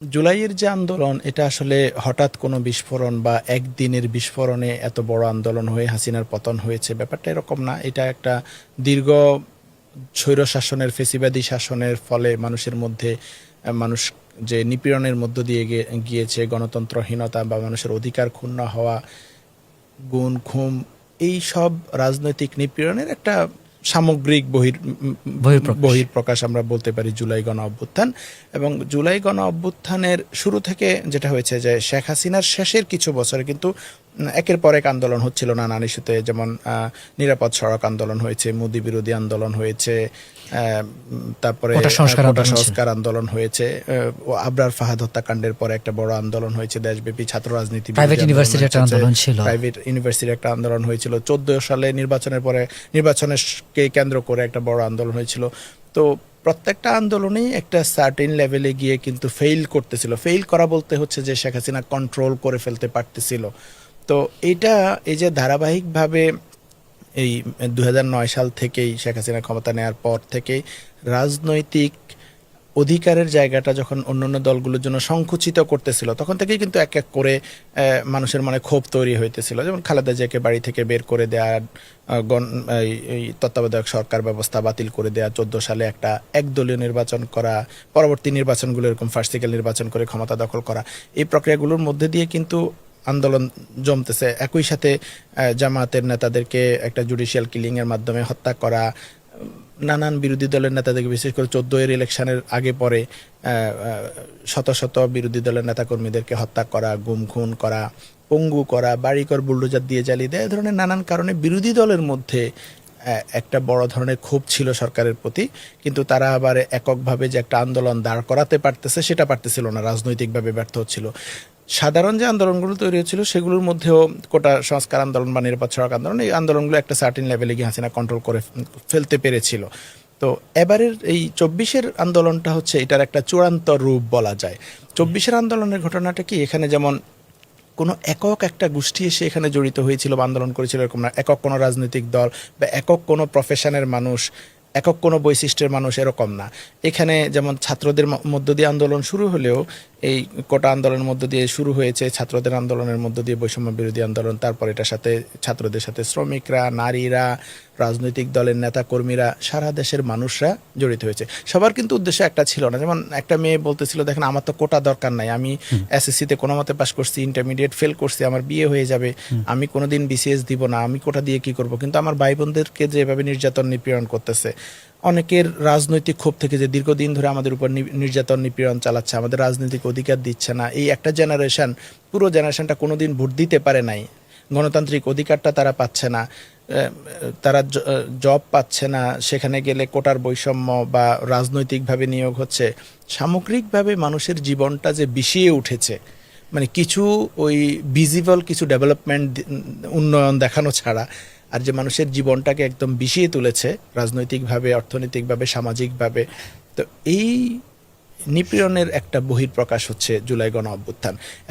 জুলাইয়ের যে আন্দোলন এটা আসলে হঠাৎ কোনো বিস্ফোরণ বা একদিনের বিস্ফোরণে এত বড় আন্দোলন হয়ে হাসিনার পতন হয়েছে ব্যাপারটা এরকম না। এটা একটা দীর্ঘ স্বৈরশাসনের ফেসিবাদী শাসনের ফলে মানুষের মধ্যে মানুষ যে নিপীড়নের মধ্য দিয়ে গিয়েছে, গণতন্ত্রহীনতা বা মানুষের অধিকার ক্ষুণ্ণ হওয়া, গুম খুম, এই সব রাজনৈতিক নিপীড়নের একটা সামগ্রিক বহিঃপ্রকাশ আমরা বলতে পারি জুলাই গণ অভ্যুত্থান। এবং জুলাই গণ অভ্যুত্থানের শুরু থেকে যেটা হয়েছে যে শেখ হাসিনার শেষের কিছু বছরে কিন্তু একের পর এক আন্দোলন হচ্ছিল নানান ইস্যুতে, যেমন নিরাপদ সড়ক আন্দোলন হয়েছে, মোদি বিরোধী আন্দোলন হয়েছে, তারপরে কোটা সংস্কার আন্দোলন হয়েছে, আবরার ফাহাদ হত্যাকাণ্ডের পরে একটা বড় আন্দোলন হয়েছে, দেশব্যাপী ছাত্র রাজনীতি, প্রাইভেট ইউনিভার্সিটির একটা আন্দোলন হয়েছিল, 14 সালে নির্বাচনের পরে নির্বাচনকে কেন্দ্র করে একটা বড় আন্দোলন হয়েছিল। তো প্রত্যেকটা আন্দোলনেই একটা সার্টেন লেভেলে গিয়ে কিন্তু ফেইল করতেছিল। ফেইল করা বলতে হচ্ছে যে শেখ হাসিনা কন্ট্রোল করে ফেলতে পারতেছিল। তো এটা এই যে ধারাবাহিকভাবে এই 2009 সাল থেকেই শেখ হাসিনা ক্ষমতা নেওয়ার পর থেকেই রাজনৈতিক অধিকারের জায়গাটা যখন অন্যান্য দলগুলোর জন্য সংকুচিত করতেছিল, তখন থেকেই কিন্তু এক এক করে মানুষের মনে ক্ষোভ তৈরি হইতেছিল। যেমন খালেদা জিয়াকে বাড়ি থেকে বের করে দেওয়া, এই তত্ত্বাবধায়ক সরকার ব্যবস্থা বাতিল করে দেওয়া, 14 সালে একটা একদলীয় নির্বাচন করা, পরবর্তী নির্বাচনগুলো এরকম ফার্স্ট সাইকেল নির্বাচন করে ক্ষমতা দখল করা, এই প্রক্রিয়াগুলোর মধ্যে দিয়ে কিন্তু আন্দোলন জমতেছে। একই সাথে জামায়াতের নেতাদেরকে একটা জুডিশিয়াল কিলিং এর মাধ্যমে হত্যা করা, নানান বিরোধী দলের নেতাদেরকে, বিশেষ করে 14 ইলেকশনের আগে পরে শত শত বিরোধী দলের নেতাকর্মীদেরকে হত্যা করা, গুম খুন করা, পঙ্গু করা, বাড়িঘর বুলডোজার দিয়ে জ্বালিয়ে দেয়, এই ধরনের নানান কারণে বিরোধী দলের মধ্যে একটা বড় ধরনের ক্ষোভ ছিল সরকারের প্রতি। কিন্তু তারা আবার এককভাবে যে একটা আন্দোলন দাঁড় করাতে পারতেছে সেটা পারতেছিল না, রাজনৈতিকভাবে ব্যর্থ হচ্ছিল। সাধারণ যে আন্দোলনগুলো তৈরি হচ্ছিল সেগুলোর মধ্যেও কোটা সংস্কার আন্দোলন বা নিরাপদ সড়ক আন্দোলন, এই আন্দোলনগুলো একটা সার্টেন লেভেলে গিয়ে হাসিনা কন্ট্রোল করে ফেলতে পেরেছিল। তো এবারের এই 24-এর আন্দোলনটা হচ্ছে এটার একটা চূড়ান্ত রূপ বলা যায়। 24-এর আন্দোলনের ঘটনাটা কি, এখানে যেমন কোনো একক একটা গোষ্ঠী এসে এখানে জড়িত হয়েছিল বা আন্দোলন করেছিল এরকম না, একক কোনো রাজনৈতিক দল বা একক কোনো প্রফেশনের মানুষ, একক কোনো বৈশিষ্ট্যের মানুষ এরকম না। এখানে যেমন ছাত্রদের মধ্য দিয়ে আন্দোলন শুরু হলেও এই কোটা আন্দোলনের মধ্য দিয়ে শুরু হয়েছে, ছাত্রদের আন্দোলনের মধ্য দিয়ে বৈষম্য বিরোধী আন্দোলন, তারপর এটার সাথে ছাত্রদের সাথে শ্রমিকরা, নারীরা, রাজনৈতিক দলের নেতা কর্মীরা, সারা দেশের মানুষরা জড়িত হয়েছে। সবার কিন্তু উদ্দেশ্য একটা ছিল না। যেমন একটা মেয়ে বলতেছিল, দেখেন আমার তো কোটা দরকার নাই, আমি এসএসসিতে কোনো মতে পাস করছি, ইন্টারমিডিয়েট ফেল করছি, আমার বিয়ে হয়ে যাবে, আমি কোনোদিন বিসিএস দিব না, আমি কোটা দিয়ে কি করব। কিন্তু আমার ভাই বোনদেরকে যেভাবে নির্যাতন নিপীড়ন করতেছে, অনেকের রাজনৈতিক ক্ষোভ থেকে যে দীর্ঘদিন ধরে আমাদের উপর নির্যাতন নিপীড়ন চালাচ্ছে, আমাদের রাজনৈতিক অধিকার দিচ্ছে না, এই একটা জেনারেশন, পুরো জেনারেশনটা কোনোদিন ভোট দিতে পারে নাই, গণতান্ত্রিক অধিকারটা তারা পাচ্ছে না, তারা জব পাচ্ছে না, সেখানে গেলে কোটার বৈষম্য বা রাজনৈতিকভাবে নিয়োগ হচ্ছে, সামগ্রিকভাবে মানুষের জীবনটা যে বিষিয়ে উঠেছে, মানে কিছু ওই ভিজিবল কিছু ডেভেলপমেন্ট উন্নয়ন দেখানো ছাড়া আর যে মানুষের জীবনটাকে একদম বিষিয়ে তুলেছে রাজনৈতিকভাবে, অর্থনৈতিকভাবে, সামাজিকভাবে। তো এই নিপীড়নের একটা বহিঃপ্রকাশ হচ্ছে জুলাই গণ অভ্যুত্থান।